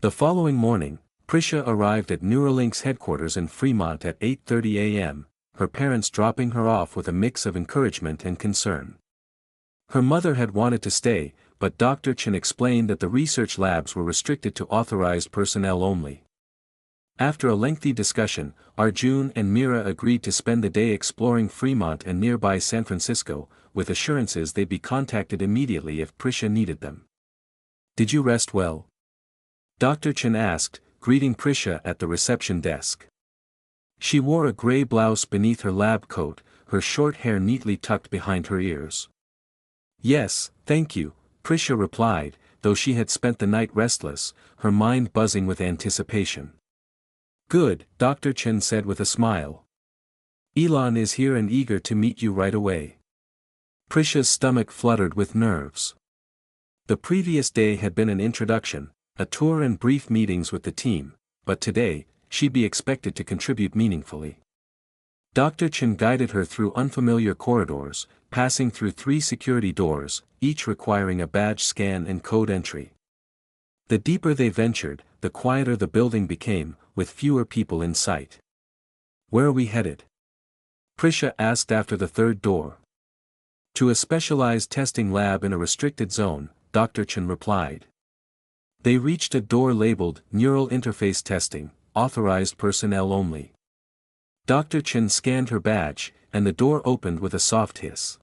The following morning, Prisha arrived at Neuralink's headquarters in Fremont at 8:30 a.m., her parents dropping her off with a mix of encouragement and concern. Her mother had wanted to stay, but Dr. Chen explained that the research labs were restricted to authorized personnel only. After a lengthy discussion, Arjun and Mira agreed to spend the day exploring Fremont and nearby San Francisco, with assurances they'd be contacted immediately if Prisha needed them. "Did you rest well?" Dr. Chen asked, greeting Prisha at the reception desk. She wore a gray blouse beneath her lab coat, her short hair neatly tucked behind her ears. "Yes, thank you," Prisha replied, though she had spent the night restless, her mind buzzing with anticipation. "Good," Dr. Chen said with a smile. "Elon is here and eager to meet you right away." Prisha's stomach fluttered with nerves. The previous day had been an introduction, a tour and brief meetings with the team, but today, she'd be expected to contribute meaningfully. Dr. Chen guided her through unfamiliar corridors, passing through 3 security doors, each requiring a badge scan and code entry. The deeper they ventured, the quieter the building became, with fewer people in sight. "Where are we headed?" Prisha asked after the 3rd door. "To a specialized testing lab in a restricted zone," Dr. Chen replied. They reached a door labeled Neural Interface Testing, Authorized Personnel Only. Dr. Chen scanned her badge, and the door opened with a soft hiss.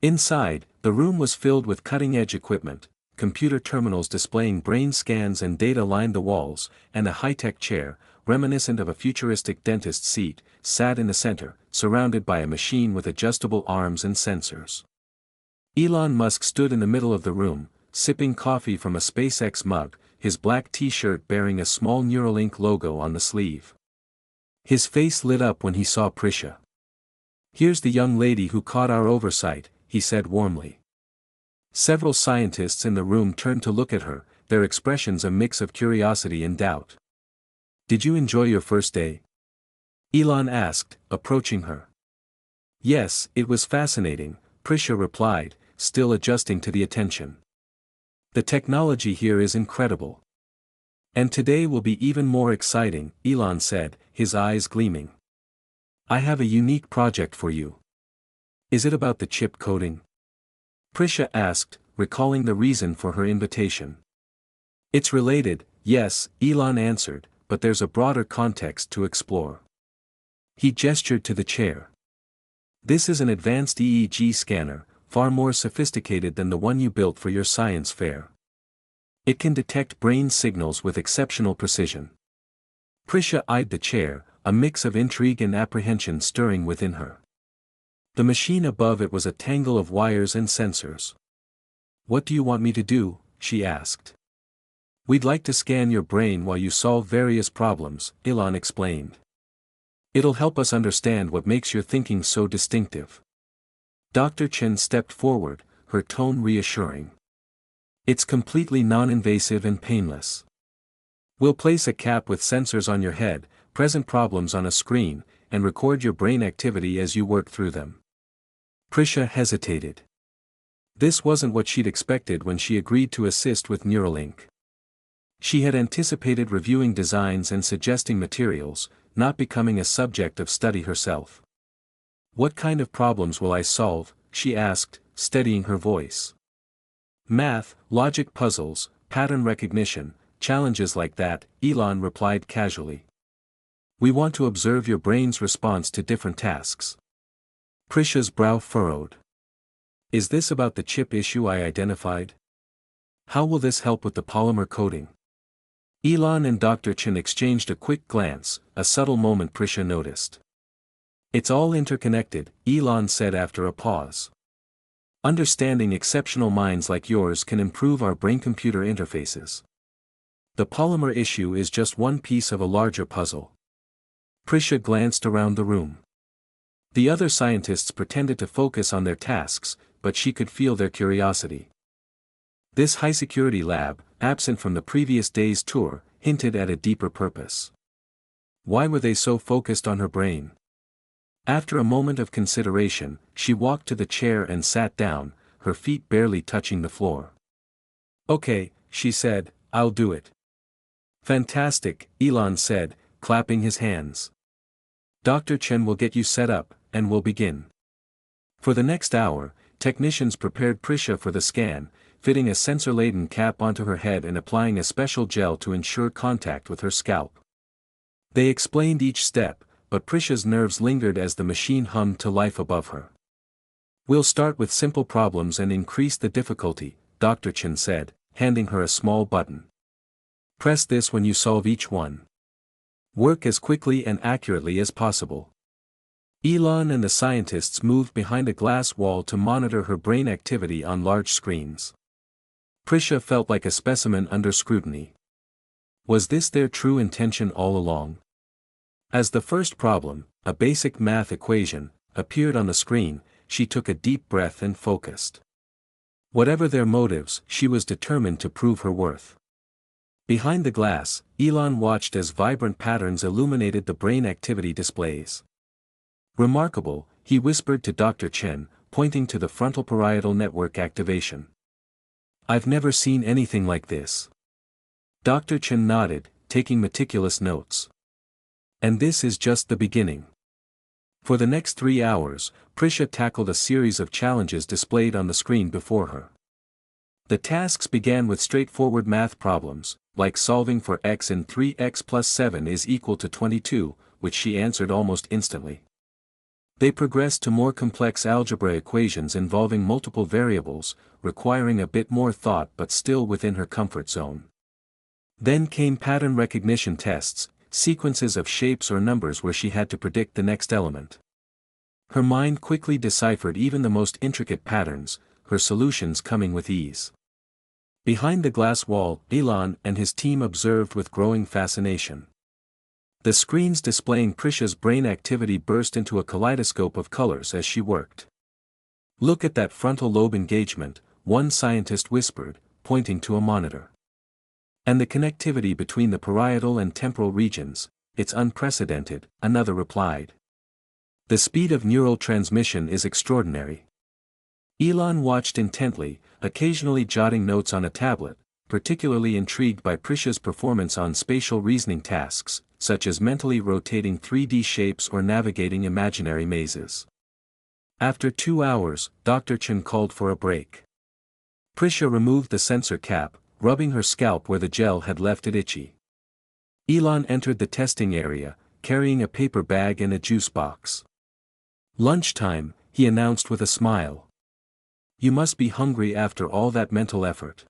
Inside, the room was filled with cutting-edge equipment. Computer terminals displaying brain scans and data lined the walls, and a high-tech chair, reminiscent of a futuristic dentist's seat, sat in the center, surrounded by a machine with adjustable arms and sensors. Elon Musk stood in the middle of the room, sipping coffee from a SpaceX mug, his black t-shirt bearing a small Neuralink logo on the sleeve. His face lit up when he saw Prisha. "Here's the young lady who caught our oversight," he said warmly. Several scientists in the room turned to look at her, their expressions a mix of curiosity and doubt. "Did you enjoy your first day?" Elon asked, approaching her. "Yes, it was fascinating," Prisha replied, still adjusting to the attention. "The technology here is incredible. And today will be even more exciting," Elon said, his eyes gleaming. "I have a unique project for you." "Is it about the chip coding?" Prisha asked, recalling the reason for her invitation. "It's related, yes," Elon answered, "but there's a broader context to explore." He gestured to the chair. "This is an advanced EEG scanner, far more sophisticated than the one you built for your science fair. It can detect brain signals with exceptional precision." Prisha eyed the chair, a mix of intrigue and apprehension stirring within her. The machine above it was a tangle of wires and sensors. "What do you want me to do?" she asked. "We'd like to scan your brain while you solve various problems," Elon explained. "It'll help us understand what makes your thinking so distinctive." Dr. Chen stepped forward, her tone reassuring. "It's completely non-invasive and painless. We'll place a cap with sensors on your head, present problems on a screen, and record your brain activity as you work through them." Prisha hesitated. This wasn't what she'd expected when she agreed to assist with Neuralink. She had anticipated reviewing designs and suggesting materials, not becoming a subject of study herself. "What kind of problems will I solve?" she asked, steadying her voice. "Math, logic puzzles, pattern recognition, challenges like that," Elon replied casually. "We want to observe your brain's response to different tasks." Prisha's brow furrowed. "Is this about the chip issue I identified? How will this help with the polymer coating?" Elon and Dr. Chen exchanged a quick glance, a subtle moment Prisha noticed. "It's all interconnected," Elon said after a pause. "Understanding exceptional minds like yours can improve our brain-computer interfaces. The polymer issue is just one piece of a larger puzzle." Prisha glanced around the room. The other scientists pretended to focus on their tasks, but she could feel their curiosity. This high-security lab, absent from the previous day's tour, hinted at a deeper purpose. Why were they so focused on her brain? After a moment of consideration, she walked to the chair and sat down, her feet barely touching the floor. "Okay," she said, "I'll do it. Fantastic, Elon said, clapping his hands. Dr. Chen will get you set up, and we'll begin. For the next hour, technicians prepared Prisha for the scan, fitting a sensor-laden cap onto her head and applying a special gel to ensure contact with her scalp. They explained each step, but Prisha's nerves lingered as the machine hummed to life above her. We'll start with simple problems and increase the difficulty, Dr. Chen said, handing her a small button. Press this when you solve each one. Work as quickly and accurately as possible. Elon and the scientists moved behind a glass wall to monitor her brain activity on large screens. Prisha felt like a specimen under scrutiny. Was this their true intention all along? As the first problem, a basic math equation, appeared on the screen, she took a deep breath and focused. Whatever their motives, she was determined to prove her worth. Behind the glass, Elon watched as vibrant patterns illuminated the brain activity displays. Remarkable, he whispered to Dr. Chen, pointing to the frontal parietal network activation. I've never seen anything like this. Dr. Chen nodded, taking meticulous notes. And this is just the beginning. For the next 3 hours, Prisha tackled a series of challenges displayed on the screen before her. The tasks began with straightforward math problems, like solving for x in 3x plus 7 is equal to 22, which she answered almost instantly. They progressed to more complex algebra equations involving multiple variables, requiring a bit more thought but still within her comfort zone. Then came pattern recognition tests, sequences of shapes or numbers where she had to predict the next element. Her mind quickly deciphered even the most intricate patterns, her solutions coming with ease. Behind the glass wall, Elon and his team observed with growing fascination. The screens displaying Prisha's brain activity burst into a kaleidoscope of colors as she worked. Look at that frontal lobe engagement, one scientist whispered, pointing to a monitor. And the connectivity between the parietal and temporal regions, it's unprecedented, another replied. The speed of neural transmission is extraordinary. Elon watched intently, occasionally jotting notes on a tablet, particularly intrigued by Prisha's performance on spatial reasoning tasks, such as mentally rotating 3D shapes or navigating imaginary mazes. After 2 hours, Dr. Chen called for a break. Prisha removed the sensor cap, rubbing her scalp where the gel had left it itchy. Elon entered the testing area, carrying a paper bag and a juice box. Lunchtime, he announced with a smile. You must be hungry after all that mental effort.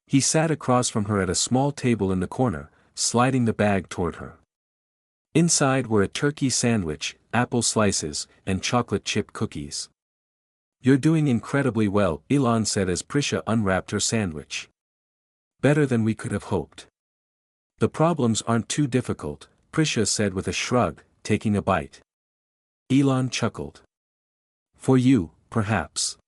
He sat across from her at a small table in the corner, sliding the bag toward her. Inside were a turkey sandwich, apple slices, and chocolate chip cookies. You're doing incredibly well, Elon said as Prisha unwrapped her sandwich. Better than we could have hoped. The problems aren't too difficult, Prisha said with a shrug, taking a bite. Elon chuckled. For you, perhaps.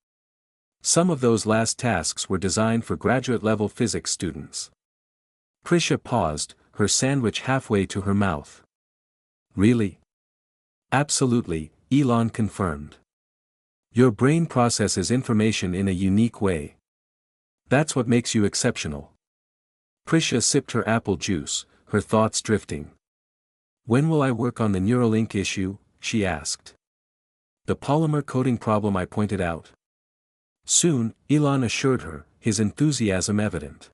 Some of those last tasks were designed for graduate-level physics students. Prisha paused, her sandwich halfway to her mouth. Really? Absolutely, Elon confirmed. Your brain processes information in a unique way. That's what makes you exceptional. Prisha sipped her apple juice, her thoughts drifting. When will I work on the Neuralink issue? She asked. The polymer coating problem I pointed out. Soon, Elon assured her, his enthusiasm evident.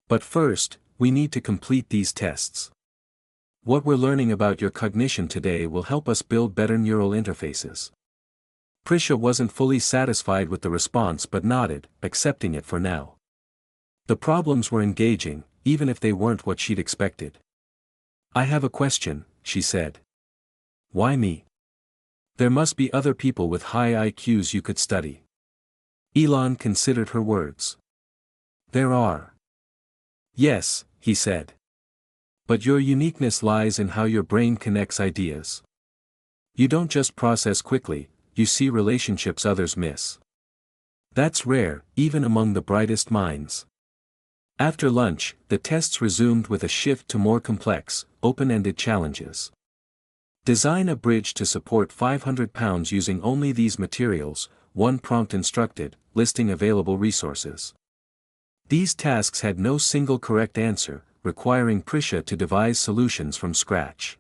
But first, we need to complete these tests. What we're learning about your cognition today will help us build better neural interfaces. Prisha wasn't fully satisfied with the response but nodded, accepting it for now. The problems were engaging, even if they weren't what she'd expected. I have a question, she said. Why me? There must be other people with high IQs you could study. Elon considered her words. There are. Yes, he said. But your uniqueness lies in how your brain connects ideas. You don't just process quickly, you see relationships others miss. That's rare, even among the brightest minds. After lunch, the tests resumed with a shift to more complex, open-ended challenges. Design a bridge to support 500 pounds using only these materials, one prompt instructed, listing available resources. These tasks had no single correct answer, requiring Prisha to devise solutions from scratch.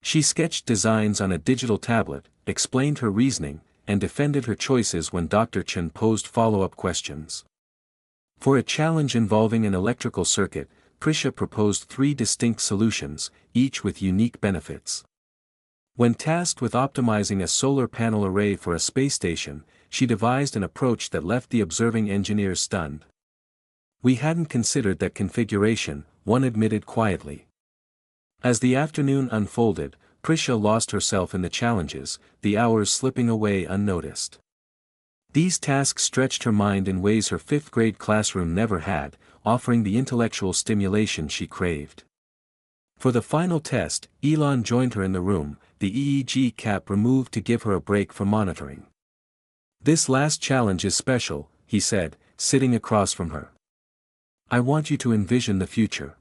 She sketched designs on a digital tablet, explained her reasoning, and defended her choices when Dr. Chen posed follow-up questions. For a challenge involving an electrical circuit, Prisha proposed 3 distinct solutions, each with unique benefits. When tasked with optimizing a solar panel array for a space station, she devised an approach that left the observing engineers stunned. "We hadn't considered that configuration," one admitted quietly. As the afternoon unfolded, Prisha lost herself in the challenges, the hours slipping away unnoticed. These tasks stretched her mind in ways her 5th-grade classroom never had, offering the intellectual stimulation she craved. For the final test, Elon joined her in the room, the EEG cap removed to give her a break from monitoring. "This last challenge is special," he said, sitting across from her. "I want you to envision the future.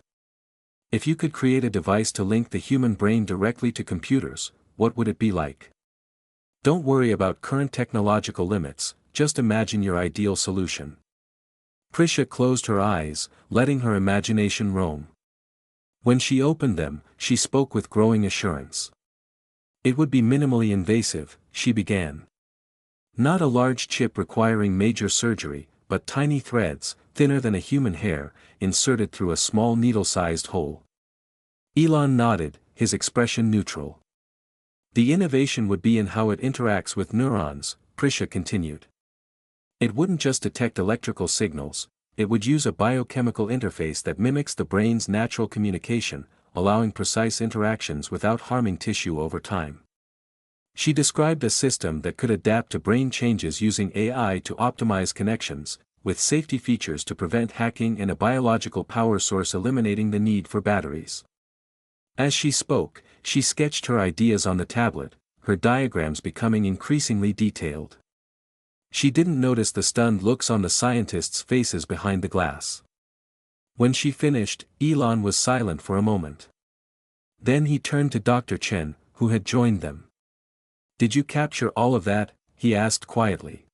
If you could create a device to link the human brain directly to computers, what would it be like? Don't worry about current technological limits, just imagine your ideal solution." Prisha closed her eyes, letting her imagination roam. When she opened them, she spoke with growing assurance. "It would be minimally invasive," she began. "Not a large chip requiring major surgery, but tiny threads, thinner than a human hair, inserted through a small needle-sized hole." Elon nodded, his expression neutral. "The innovation would be in how it interacts with neurons," Prisha continued. "It wouldn't just detect electrical signals, it would use a biochemical interface that mimics the brain's natural communication, allowing precise interactions without harming tissue over time." She described a system that could adapt to brain changes using AI to optimize connections, with safety features to prevent hacking and a biological power source eliminating the need for batteries. As she spoke, she sketched her ideas on the tablet, her diagrams becoming increasingly detailed. She didn't notice the stunned looks on the scientists' faces behind the glass. When she finished, Elon was silent for a moment. Then he turned to Dr. Chen, who had joined them. "Did you capture all of that?" he asked quietly.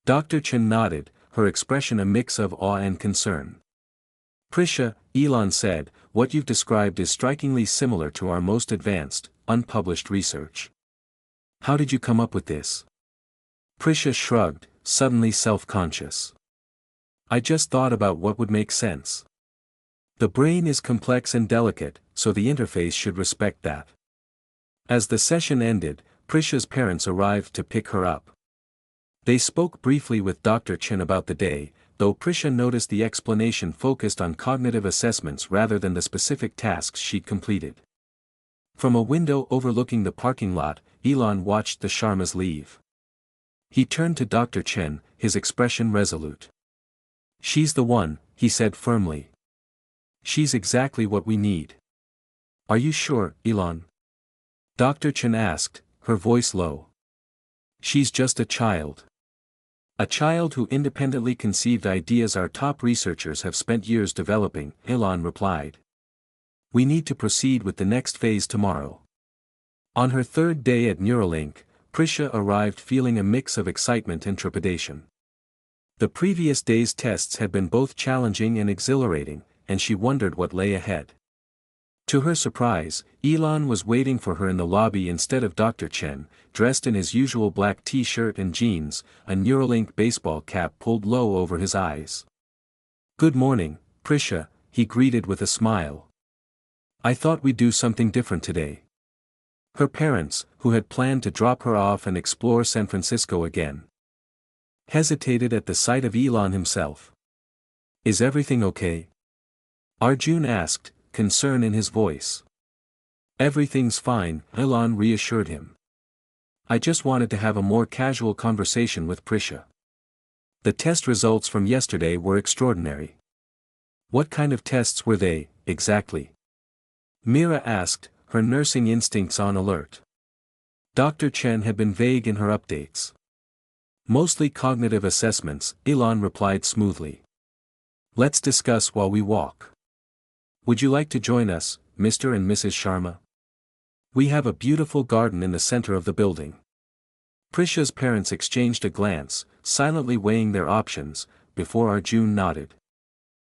Dr. Chen nodded, her expression a mix of awe and concern. "Prisha," Elon said, "what you've described is strikingly similar to our most advanced, unpublished research. How did you come up with this?" Prisha shrugged, suddenly self-conscious. "I just thought about what would make sense. The brain is complex and delicate, so the interface should respect that." As the session ended, Prisha's parents arrived to pick her up. They spoke briefly with Dr. Chen about the day, though Prisha noticed the explanation focused on cognitive assessments rather than the specific tasks she'd completed. From a window overlooking the parking lot, Elon watched the Sharmas leave. He turned to Dr. Chen, his expression resolute. "She's the one," he said firmly. "She's exactly what we need." "Are you sure, Elon?" Dr. Chen asked, her voice low. "She's just a child. A child who independently conceived ideas our top researchers have spent years developing," Elon replied. "We need to proceed with the next phase tomorrow." On her 3rd day at Neuralink, Prisha arrived feeling a mix of excitement and trepidation. The previous day's tests had been both challenging and exhilarating, and she wondered what lay ahead. To her surprise, Elon was waiting for her in the lobby instead of Dr. Chen, dressed in his usual black t-shirt and jeans, a Neuralink baseball cap pulled low over his eyes. "Good morning, Prisha," he greeted with a smile. "I thought we'd do something different today." Her parents, who had planned to drop her off and explore San Francisco again, hesitated at the sight of Elon himself. "Is everything okay?" Arjun asked, concern in his voice. "Everything's fine," Elon reassured him. "I just wanted to have a more casual conversation with Prisha. The test results from yesterday were extraordinary." "What kind of tests were they, exactly?" Mira asked, her nursing instincts on alert. Dr. Chen had been vague in her updates. "Mostly cognitive assessments," Elon replied smoothly. "Let's discuss while we walk. Would you like to join us, Mr. and Mrs. Sharma? We have a beautiful garden in the center of the building." Prisha's parents exchanged a glance, silently weighing their options, before Arjun nodded.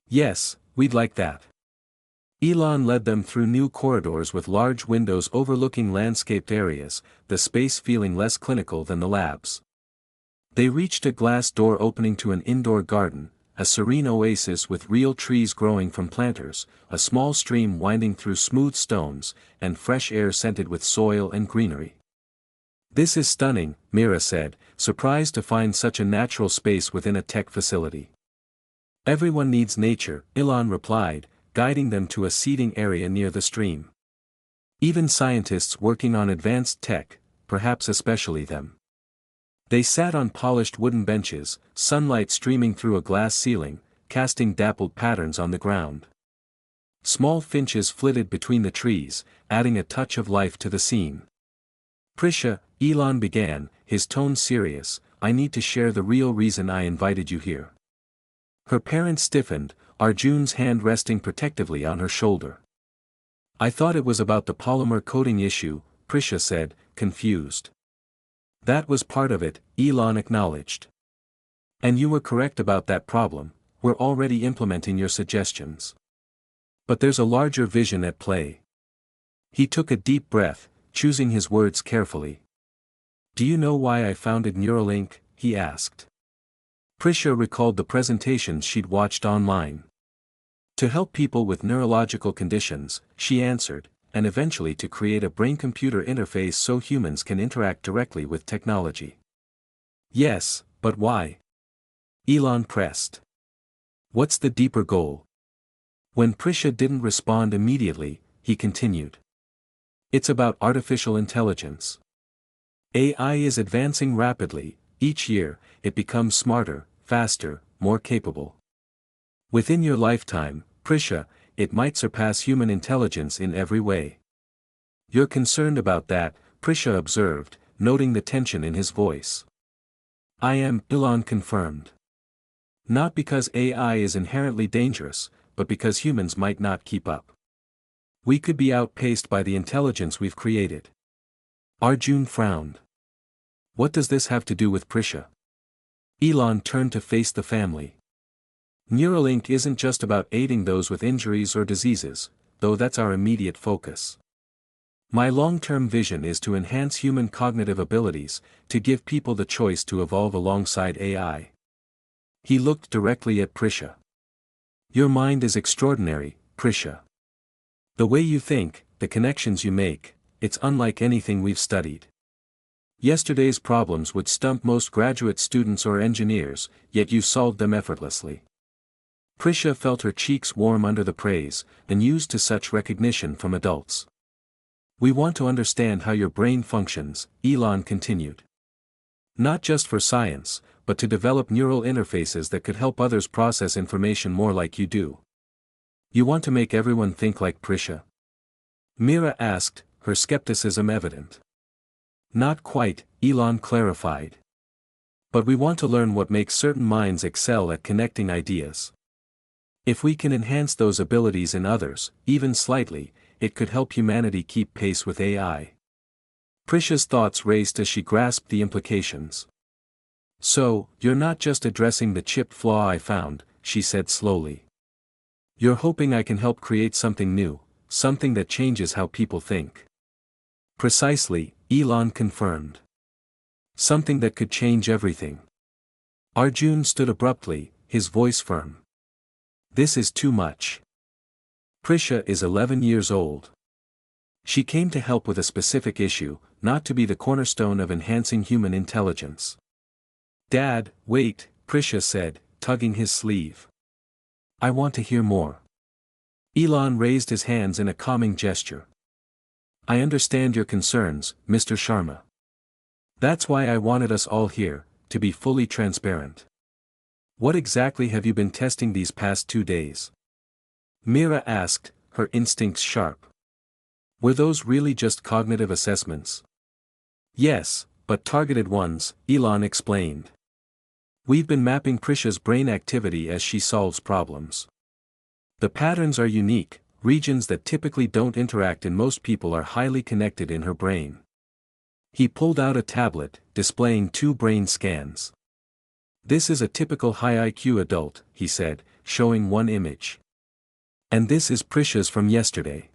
"Yes, we'd like that. Elon led them through new corridors with large windows overlooking landscaped areas, the space feeling less clinical than the labs. They reached a glass door opening to an indoor garden, a serene oasis with real trees growing from planters, a small stream winding through smooth stones, and fresh air scented with soil and greenery. "This is stunning," Mira said, surprised to find such a natural space within a tech facility. "Everyone needs nature," Elon replied, guiding them to a seating area near the stream. "Even scientists working on advanced tech, perhaps especially them." They sat on polished wooden benches, sunlight streaming through a glass ceiling, casting dappled patterns on the ground. Small finches flitted between the trees, adding a touch of life to the scene. "Prisha," Elon began, his tone serious, "I need to share the real reason I invited you here." Her parents stiffened, Arjun's hand resting protectively on her shoulder. "I thought it was about the polymer coating issue," Prisha said, confused. "That was part of it," Elon acknowledged. "And you were correct about that problem, we're already implementing your suggestions. But there's a larger vision at play." He took a deep breath, choosing his words carefully. "Do you know why I founded Neuralink?" he asked. Prisha recalled the presentations she'd watched online. "To help people with neurological conditions," she answered, "and eventually to create a brain-computer interface so humans can interact directly with technology." "Yes, but why?" Elon pressed. "What's the deeper goal?" When Prisha didn't respond immediately, he continued. "It's about artificial intelligence. AI is advancing rapidly, each year, it becomes smarter, faster, more capable. Within your lifetime, Prisha, it might surpass human intelligence in every way. You're concerned about that," Prisha observed, noting the tension in his voice. "I am," Elon confirmed. "Not because AI is inherently dangerous, but because humans might not keep up. We could be outpaced by the intelligence we've created." Arjun frowned. "What does this have to do with Prisha?" Elon turned to face the family. "Neuralink isn't just about aiding those with injuries or diseases, though that's our immediate focus. My long-term vision is to enhance human cognitive abilities, to give people the choice to evolve alongside AI." He looked directly at Prisha. "Your mind is extraordinary, Prisha. The way you think, the connections you make, it's unlike anything we've studied. Yesterday's problems would stump most graduate students or engineers, yet you solved them effortlessly." Prisha felt her cheeks warm under the praise, and used to such recognition from adults. "We want to understand how your brain functions," Elon continued. "Not just for science, but to develop neural interfaces that could help others process information more like you do." "You want to make everyone think like Prisha?" Mira asked, her skepticism evident. "Not quite," Elon clarified. "But we want to learn what makes certain minds excel at connecting ideas. If we can enhance those abilities in others, even slightly, it could help humanity keep pace with AI." Prisha's thoughts raced as she grasped the implications. "So, you're not just addressing the chipped flaw I found," she said slowly. "You're hoping I can help create something new, something that changes how people think." "Precisely," Elon confirmed. "Something that could change everything." Arjun stood abruptly, his voice firm. "This is too much." Prisha is 11 years old. She came to help with a specific issue, not to be the cornerstone of enhancing human intelligence. "Dad, wait," Prisha said, tugging his sleeve. "I want to hear more." Elon raised his hands in a calming gesture. "I understand your concerns, Mr. Sharma. That's why I wanted us all here, to be fully transparent. What exactly have you been testing these past 2 days?" Mira asked, her instincts sharp. "Were those really just cognitive assessments?" "Yes, but targeted ones," Elon explained. "We've been mapping Prisha's brain activity as she solves problems. The patterns are unique, regions that typically don't interact in most people are highly connected in her brain." He pulled out a tablet, displaying 2 brain scans. "This is a typical high IQ adult," he said, showing one image. And this is Prisha's from yesterday.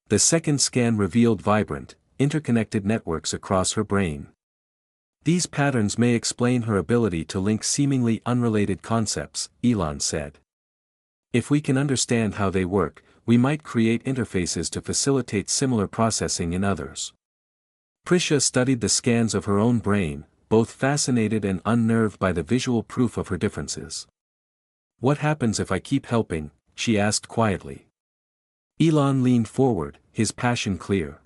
The second scan revealed vibrant, interconnected networks across her brain. These patterns may explain her ability to link seemingly unrelated concepts, Elon said. If we can understand how they work, we might create interfaces to facilitate similar processing in others. Prisha studied the scans of her own brain, both fascinated and unnerved by the visual proof of her differences. "What happens if I keep helping?" she asked quietly. Elon leaned forward, his passion clear.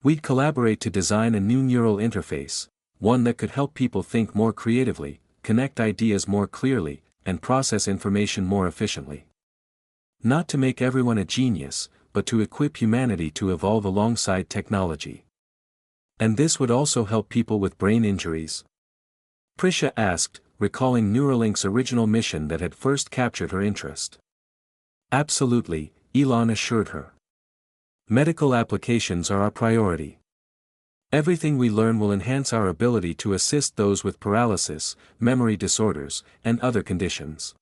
"We'd collaborate to design a new neural interface, one that could help people think more creatively, connect ideas more clearly, and process information more efficiently. Not to make everyone a genius, but to equip humanity to evolve alongside technology. And this would also help people with brain injuries?" Prisha asked, recalling Neuralink's original mission that had first captured her interest. "Absolutely," Elon assured her. "Medical applications are our priority. Everything we learn will enhance our ability to assist those with paralysis, memory disorders, and other conditions."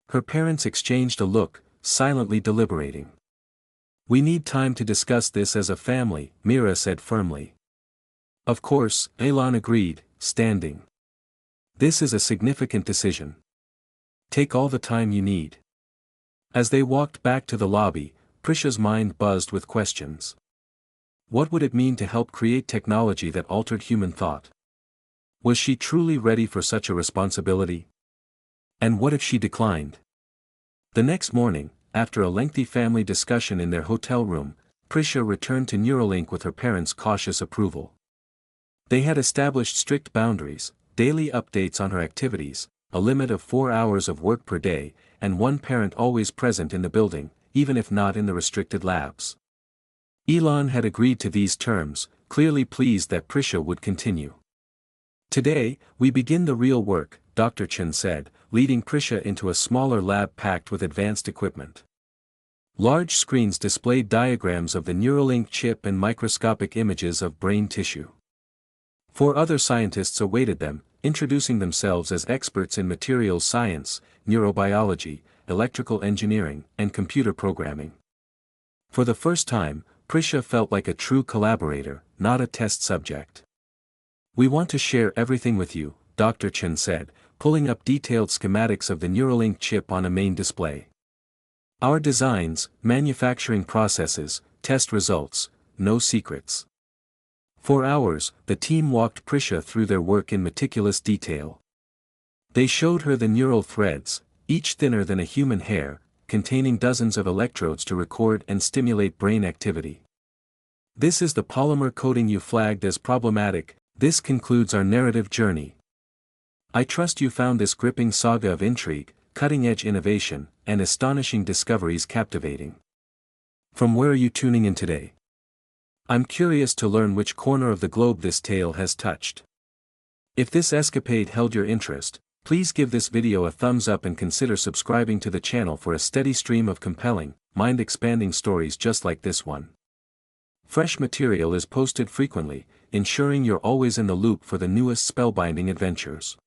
Her parents exchanged a look, silently deliberating. "We need time to discuss this as a family," Mira said firmly. "Of course," Elon agreed, standing. "This is a significant decision. Take all the time you need." As they walked back to the lobby, Prisha's mind buzzed with questions. What would it mean to help create technology that altered human thought? Was she truly ready for such a responsibility? And what if she declined? The next morning, after a lengthy family discussion in their hotel room, Prisha returned to Neuralink with her parents' cautious approval. They had established strict boundaries, daily updates on her activities, a limit of 4 hours of work per day, and one parent always present in the building, even if not in the restricted labs. Elon had agreed to these terms, clearly pleased that Prisha would continue. "Today, we begin the real work," Dr. Chen said, leading Prisha into a smaller lab packed with advanced equipment. Large screens displayed diagrams of the Neuralink chip and microscopic images of brain tissue. 4 other scientists awaited them, introducing themselves as experts in materials science, neurobiology, electrical engineering, and computer programming. For the first time, Prisha felt like a true collaborator, not a test subject. "We want to share everything with you," Dr. Chen said, pulling up detailed schematics of the Neuralink chip on a main display. "Our designs, manufacturing processes, test results, no secrets." For hours, the team walked Prisha through their work in meticulous detail. They showed her the neural threads, each thinner than a human hair, containing dozens of electrodes to record and stimulate brain activity. "This is the polymer coating you flagged as problematic. This concludes our narrative journey. I trust you found this gripping saga of intrigue, cutting-edge innovation, and astonishing discoveries captivating. From where are you tuning in today? I'm curious to learn which corner of the globe this tale has touched. If this escapade held your interest, please give this video a thumbs up and consider subscribing to the channel for a steady stream of compelling, mind-expanding stories just like this one. Fresh material is posted frequently, ensuring you're always in the loop for the newest spellbinding adventures.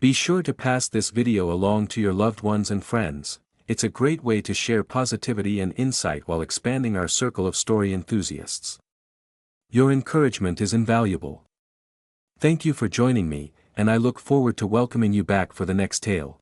Be sure to pass this video along to your loved ones and friends. It's a great way to share positivity and insight while expanding our circle of story enthusiasts. Your encouragement is invaluable. Thank you for joining me, and I look forward to welcoming you back for the next tale.